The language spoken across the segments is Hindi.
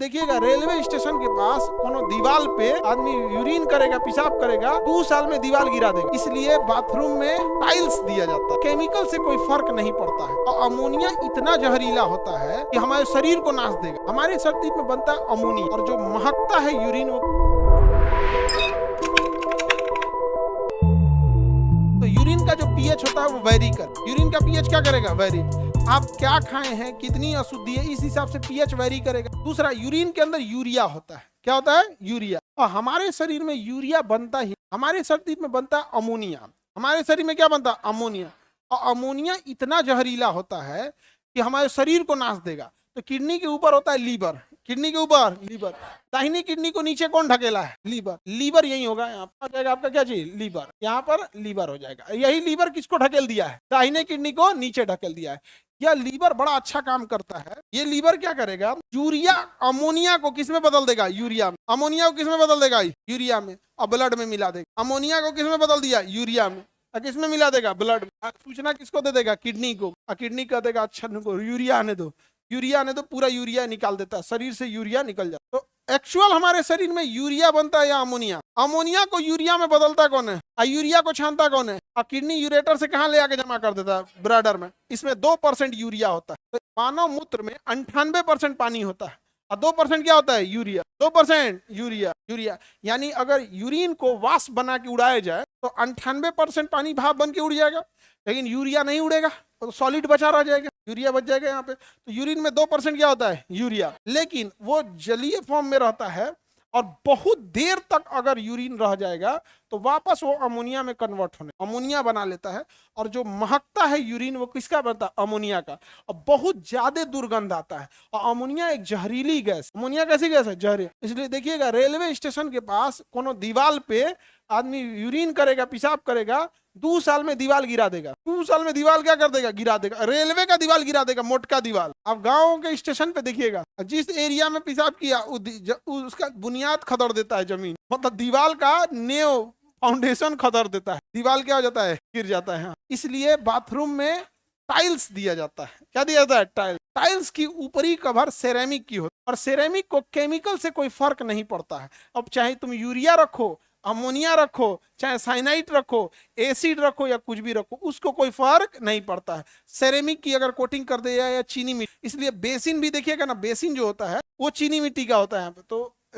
देखिएगा रेलवे स्टेशन के पास कोनो दीवार पे आदमी यूरिन करेगा, पेशाब करेगा, 2 साल में दीवार गिरा देगा। इसलिए बाथरूम में टाइल्स दिया जाता है। केमिकल से कोई फर्क नहीं पड़ता है। और अमोनिया इतना जहरीला होता है कि हमारे शरीर को नाश देगा। हमारे शरीर में बनता है अमोनिया, और जो महकता है यूरिन, तो यूरिन का जो पीएच होता है वो वेरी कर। यूरिन का पीएच क्या करेगा? वेरी। आप क्या खाए हैं, कितनी अशुद्धि है, इस हिसाब से पीएच वेरी करेगा। दूसरा, यूरिन के अंदर यूरिया होता है। क्या होता है? यूरिया। और हमारे शरीर में यूरिया बनता ही, हमारे शरीर में बनता है अमोनिया। हमारे शरीर में क्या बनता है? अमोनिया। और अमोनिया इतना जहरीला होता है कि हमारे शरीर को नाश देगा। तो किडनी के ऊपर होता है लीवर, किडनी के ऊपर लीवर। दाहिनी किडनी को नीचे कौन ढकेला है? लीवर। लीवर यही होगा, यहाँ पर आ जाएगा आपका क्या चीज? लीवर। यहाँ पर लीवर हो जाएगा। यही लीवर किसको ढकेल दिया है? दाहिने किडनी को नीचे ढकेल दिया है। यह लीवर बड़ा अच्छा काम करता है। ये लीवर क्या करेगा? यूरिया अमोनिया को किस में बदल देगा? यूरिया में। अमोनिया को किस में बदल देगा? यूरिया में। और ब्लड में मिला देगा। अमोनिया को किस में बदल दिया? यूरिया में। किस में मिला देगा? ब्लड में। सूचना किसको दे देगा? किडनी को। और किडनी कह देगा अच्छा यूरिया आने दो, यूरिया आने दो, पूरा यूरिया निकाल देता है, शरीर से यूरिया निकल जाता है। तो एक्चुअल हमारे शरीर में यूरिया बनता है या अमोनिया? अमोनिया को यूरिया में बदलता कौन है? और यूरिया को छानता कौन है? और किडनी यूरेटर से कहाँ ले आके जमा कर देता है? ब्लैडर में। इसमें 2% यूरिया होता है। तो मानव मूत्र में 98% पानी होता है, और 2% क्या होता है? यूरिया। 2% यूरिया। यूरिया यानी अगर यूरिन को वाष्प बना के उड़ाया जाए तो 98% पानी भाप बन के उड़ जाएगा, लेकिन यूरिया नहीं उड़ेगा, तो सॉलिड बचा रह जाएगा, यूरिया बच जाएगा यहाँ पे। तो यूरिन में 2% क्या होता है? यूरिया। लेकिन वो जलीय फॉर्म में रहता है, और बहुत देर तक अगर यूरिन रह जाएगा तो वापस वो अमोनिया में कन्वर्ट होने, अमोनिया बना लेता है। और जो महकता है यूरिन वो किसका बनता है? अमोनिया का। और बहुत ज्यादा दुर्गंध आता है। और अमोनिया एक जहरीली गैस। अमोनिया कैसी गैस है? जहरीली। इसलिए देखिएगा रेलवे स्टेशन के पास कोनो दीवार पे आदमी यूरिन करेगा, पेशाब करेगा, 2 साल में दीवार गिरा देगा। 2 साल में दीवार क्या कर देगा? गिरा देगा। रेलवे का दीवार गिरा देगा, मोटका दीवार। आप गाँव के स्टेशन पे देखिएगा, जिस एरिया में पेशाब किया उसका बुनियाद खदड़ देता है जमीन, मतलब दीवार का नेव, फाउंडेशन खदड़ देता है। दीवार क्या हो जाता है? गिर जाता है। इसलिए बाथरूम में टाइल्स दिया जाता है। क्या दिया जाता है? टाइल्स। टाइल्स की ऊपरी कवर सेरेमिक की होती है, और सेरेमिक को केमिकल से कोई फर्क नहीं पड़ता है। अब चाहे तुम यूरिया रखो, अमोनिया रखो, चाहे साइनाइड रखो, एसिड रखो, या कुछ भी रखो, उसको कोई फर्क नहीं पड़ता है। सेरेमिक की अगर कोटिंग कर दे या चीनी मिट्टी, इसलिए बेसिन भी देखिएगा ना, बेसिन जो होता है वो चीनी मिट्टी का होता है यहाँ पे।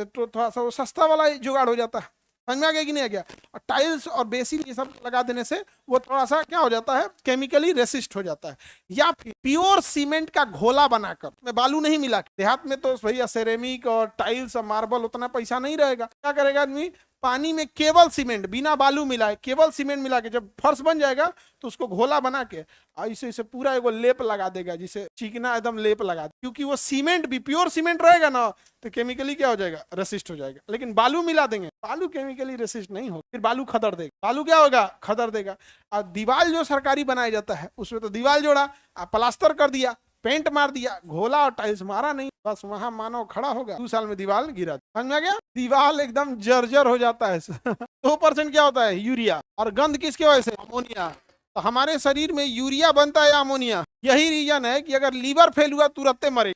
तो थोड़ा सा सस्ता वाला जुगाड़ हो जाता है। समझ में आ गया कि नहीं आ गया? और टाइल्स और बेसिन ये सब लगा देने से वो थोड़ा सा क्या हो जाता है? केमिकली रेसिस्ट हो जाता है। या फिर प्योर सीमेंट का घोला बनाकर, में बालू नहीं मिला। देहात में तो भैया सेरेमिक और टाइल्स और मार्बल उतना पैसा नहीं रहेगा। क्या करेगा आदमी? पानी में केवल सीमेंट, बिना बालू मिलाए, केवल सीमेंट मिला के जब फर्श बन जाएगा तो उसको घोला बना के ऐसे ऐसे पूरा एगो लेप लगा देगा, जिसे चिकना एकदम लेप लगा दे। क्योंकि वो सीमेंट भी प्योर सीमेंट रहेगा ना, तो केमिकली क्या हो जाएगा? रेसिस्ट हो जाएगा। लेकिन बालू मिला देंगे, बालू केमिकली रेसिस्ट नहीं होगा, फिर बालू खदड़ देगा। बालू क्या होगा? खदड़ देगा। और दीवार जो सरकारी बनाया जाता है उसमें तो दीवार जोड़ा, प्लास्टर कर दिया, पेंट मार दिया, घोला और टाइल्स मारा नहीं, बस वहां मानव खड़ा होगा, 2 साल में दीवार गिरा। समझ में आ गया? दीवार एकदम जर्जर हो जाता है। 2% क्या होता है? यूरिया। और गंध किसके वजह से? अमोनिया। तो हमारे शरीर में यूरिया बनता है या अमोनिया? यही रीजन है कि अगर लीवर फेल हुआ तुरंत मरे।